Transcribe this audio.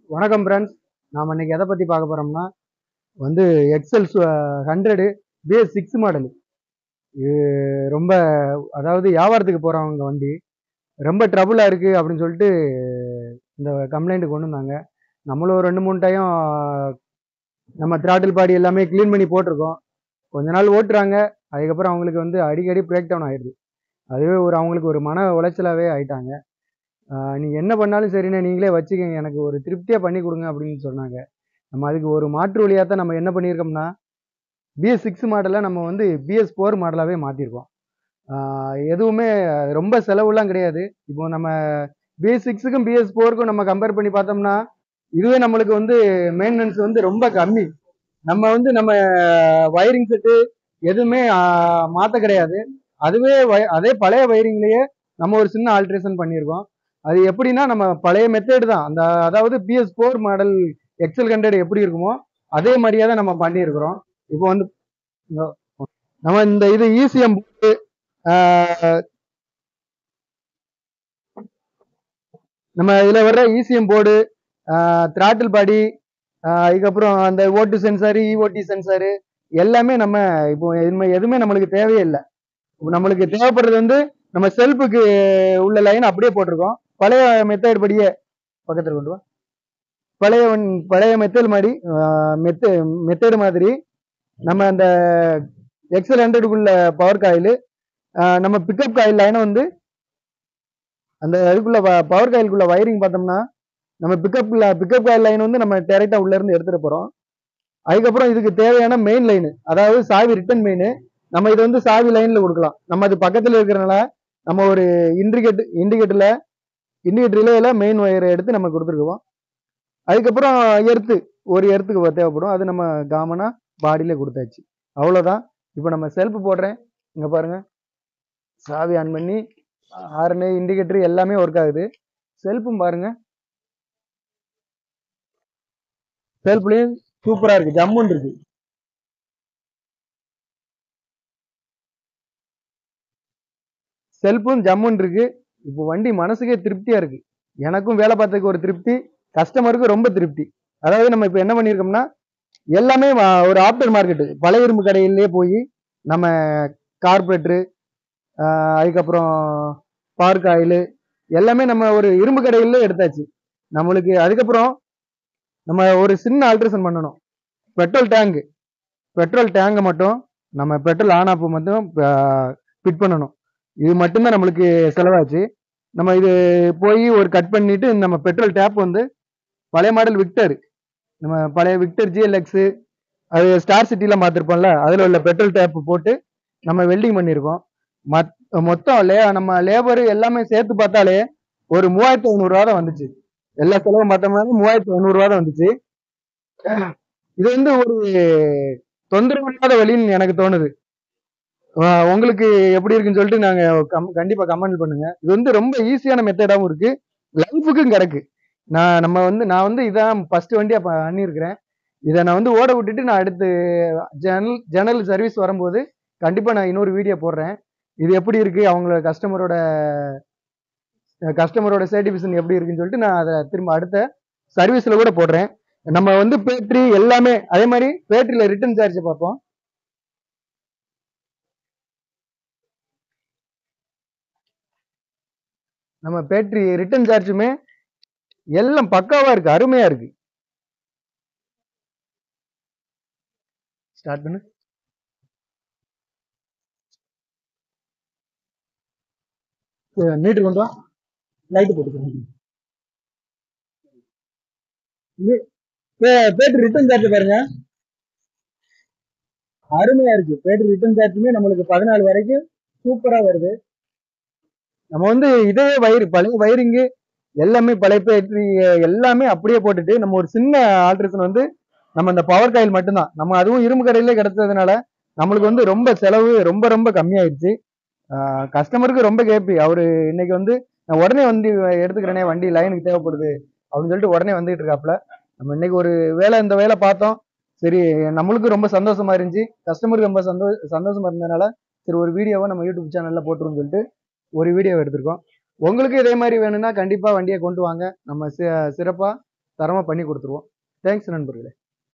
வணக்கம் ஃப்ரெண்ட்ஸ். நாம் இன்னைக்கு எதை பற்றி பார்க்க போகிறோம்னா வந்து எக்ஸல் 100 BS6 மாடல். இது ரொம்ப அதாவது வியாபாரத்துக்கு போகிறவங்க வண்டி ரொம்ப ட்ரபுளாக இருக்குது அப்படின்னு சொல்லிட்டு இந்த கம்ப்ளைண்ட் கொண்டு வந்தாங்க. நம்மளும் ஒரு 2-3 டைம் நம்ம த்ராட்டில் பாடி எல்லாமே க்ளீன் பண்ணி போட்டிருக்கோம். கொஞ்ச நாள் ஓட்டுறாங்க, அதுக்கப்புறம் அவங்களுக்கு வந்து அடிக்கடி பிரேக் டவுன் ஆயிடுது. அதுவே அவங்களுக்கு ஒரு மன உளைச்சலாகவே ஆயிட்டாங்க. நீங்கள் என்ன பண்ணாலும் சரிண்ணே, நீங்களே வச்சுக்கோங்க, எனக்கு ஒரு திருப்தியாக பண்ணி கொடுங்க அப்படின்னு சொன்னாங்க. நம்ம அதுக்கு ஒரு மாற்று வழியாக தான் நம்ம என்ன பண்ணியிருக்கோம்னா BS6 மாடலை நம்ம வந்து BS4 மாடலாகவே மாற்றிருக்கோம். எதுவுமே ரொம்ப செலவுலாம் கிடையாது. இப்போ நம்ம BS6க்கும் BS4க்கும் நம்ம கம்பேர் பண்ணி பார்த்தோம்னா இதுவே நம்மளுக்கு வந்து மெயின்டெனன்ஸ் வந்து ரொம்ப கம்மி. நம்ம வந்து நம்ம வயரிங் செட்டு எதுவுமே மாற்ற கிடையாது. அதுவே அதே பழைய வயரிங்லேயே நம்ம ஒரு சின்ன ஆல்ட்ரேஷன் பண்ணியிருக்கோம். அது எப்படின்னா நம்ம பழைய மெத்தேடு தான். அதாவது BS4 மாடல் எக்ஸல் 100 எப்படி இருக்குமோ அதே மாதிரியே தான் நம்ம பண்ணியிருக்கிறோம். இப்போ வந்து நம்ம இந்த இது ECM போர்டு, நம்ம இதுல வர்ற ECM போர்டு, த்ராட்டில் பாடி, அதுக்கப்புறம் அந்த ஓட்டு சென்சாரு, EOT சென்சாரு எல்லாமே நம்ம இப்போ எதுவுமே நம்மளுக்கு தேவையே இல்லை. நம்மளுக்கு தேவைப்படுறது வந்து நம்ம செல்ஃபுக்கு உள்ள லைன் அப்படியே போட்டிருக்கோம். பழைய மெத்தேட் படியே பக்கத்தில் கொண்டு வா. பழைய மெத்தேட் மாதிரி மெத்தேடு மாதிரி நம்ம அந்த எக்ஸல் 100க்குள்ள பவர் காயில், நம்ம பிக்கப் காயில் லைனை வந்து அந்த இதுக்குள்ள பவர் காயிலுக்குள்ள வயரிங் பார்த்தோம்னா நம்ம பிக்கப் காயில் லைன் வந்து நம்ம டைரக்டா உள்ள இருந்து எடுத்துட்டு போறோம். அதுக்கப்புறம் இதுக்கு தேவையான மெயின் லைனு, அதாவது சாவி ரிட்டர்ன் மெயின், நம்ம இதை வந்து சாவி லைன்ல கொடுக்கலாம். நம்ம அது பக்கத்துல இருக்கிறனால நம்ம ஒரு இண்டிகேட்டர் ரிலேல மெயின் ஒயரை எடுத்து நம்ம கொடுத்துருக்கோம். அதுக்கப்புறம் ஒரு எர்த்துக்கு தேவைப்படும், அது நம்ம காமனா பாடியில கொடுத்தாச்சு. அவ்வளவுதான். இப்போ நம்ம செல்ஃப் போடுறேன், இங்க பாருங்க, சாவி ஆன் பண்ணி ஹார்னு இண்டிகேட்டர் எல்லாமே ஒர்க் ஆகுது. செல்ஃபும் பாருங்க, செல்ஃப்லயும் சூப்பரா இருக்கு, ஜம்முன்னு இருக்கு. செல்ஃபும் ஜம்முன்னு இருக்கு. இப்போ வண்டி மனசுக்கே திருப்தியா இருக்கு. எனக்கும் வேலை பார்த்ததுக்கு ஒரு திருப்தி, கஸ்டமருக்கும் ரொம்ப திருப்தி. அதாவது நம்ம இப்போ என்ன பண்ணியிருக்கோம்னா எல்லாமே ஒரு ஆப்டர் மார்க்கெட்டு பழைய இரும்பு கடையிலேயே போய் நம்ம கார்பரேட்டரு, அதுக்கப்புறம் பார்க் ஆயில் எல்லாமே நம்ம ஒரு இரும்பு கடையிலே எடுத்தாச்சு. நம்மளுக்கு அதுக்கப்புறம் நம்ம ஒரு சின்ன ஆல்ட்ரேஷன் பண்ணணும். பெட்ரோல் டேங்கை மட்டும் நம்ம பெட்ரோல் ஆன் ஆஃப் மட்டும் ஃபிட் பண்ணணும். இது மட்டும்தான் நம்மளுக்கு செலவாச்சு. நம்ம இது போய் ஒரு கட் பண்ணிட்டு நம்ம பெட்ரோல் டேப் வந்து பழைய மாடல் விக்டர், நம்ம பழைய விக்டர் GLX, அது ஸ்டார் சிட்டில பார்த்துருப்போம்ல, அதுல உள்ள பெட்ரோல் டேப் போட்டு நம்ம வெல்டிங் பண்ணியிருக்கோம். மொத்தம் நம்ம லேபர் எல்லாமே சேர்த்து பார்த்தாலே ஒரு 3500 ரூபா தான் வந்துச்சு. எல்லா செலவும் பார்த்தோம்னா 3500 ரூபா தான் வந்துச்சு. இது வந்து ஒரு தொந்தரவு இல்லாத வழின்னு எனக்கு தோணுது. உங்களுக்கு எப்படி இருக்குன்னு சொல்லிட்டு நாங்க கண்டிப்பா கமெண்ட் பண்ணுங்க. இது வந்து ரொம்ப ஈஸியான மெத்தடாவும் இருக்கு, லைஃபுக்கும் கிடக்கு. நான் வந்து இதான் ஃபர்ஸ்ட் வண்டியா பண்ணியிருக்கிறேன். இதை நான் வந்து ஓட விட்டுட்டு நான் அடுத்து ஜெனரல் சர்வீஸ் வரும்போது கண்டிப்பா நான் இன்னொரு வீடியோ போடுறேன். இது எப்படி இருக்கு, அவங்களோட கஸ்டமரோட சாட்டிஸ்ஃபேக்ஷன் எப்படி இருக்குன்னு சொல்லிட்டு நான் அதை திரும்ப அடுத்த சர்வீஸ்ல கூட போடுறேன். நம்ம வந்து பேட்டரி எல்லாமே அதே மாதிரி பேட்டரியில ரிட்டர்ன் சார்ஜ் பார்ப்போம். நம்ம பேட்டரி ரிட்டர்ன் சார்ஜுமே எல்லாம் பக்காவா இருக்கு, அருமையா இருக்கு. ஸ்டார்ட் பண்ணு. மீட்டர் கொண்டு வா, லைட் போட்டு. பேட்டரி ரிட்டர்ன் சார்ஜ் பாருங்க, அருமையா இருக்கு. பேட்டரி ரிட்டர்ன் சார்ஜுமே நம்மளுக்கு 14 வரைக்கும் சூப்பரா வருது. நம்ம வந்து இதே பழைய வயரிங்கு எல்லாமே பழைய பேட்டரி எல்லாமே அப்படியே போட்டுட்டு நம்ம ஒரு சின்ன ஆல்ட்ரேஷன் வந்து நம்ம இந்த பவர் காயில் மட்டும்தான், நம்ம அதுவும் இரும்பு கடையிலே கிடைச்சதுனால நம்மளுக்கு வந்து ரொம்ப செலவு ரொம்ப ரொம்ப கம்மியாயிடுச்சு. கஸ்டமருக்கு ரொம்ப கேப்பி. அவரு இன்னைக்கு வந்து நான் உடனே வந்து எடுத்துக்கிறேனே, வண்டி லைனுக்கு தேவைப்படுது அப்படின்னு சொல்லிட்டு உடனே வந்துட்டு இருக்காப்ல. நம்ம இன்னைக்கு ஒரு இந்த வேலை பார்த்தோம். சரி, நம்மளுக்கும் ரொம்ப சந்தோஷமா இருந்துச்சு, கஸ்டமருக்கு ரொம்ப சந்தோஷமா இருந்ததுனால சரி ஒரு வீடியோவை நம்ம யூடியூப் சேனல்ல போட்டுருன்னு சொல்லிட்டு ஒரு வீடியோ எடுத்திருக்கோம். உங்களுக்கு இதே மாதிரி வேணும்னா கண்டிப்பா வண்டியை கொண்டு வாங்க, நம்ம சிறப்பா தரமாக பண்ணி கொடுத்துருவோம். தேங்க்ஸ் நண்பர்களே.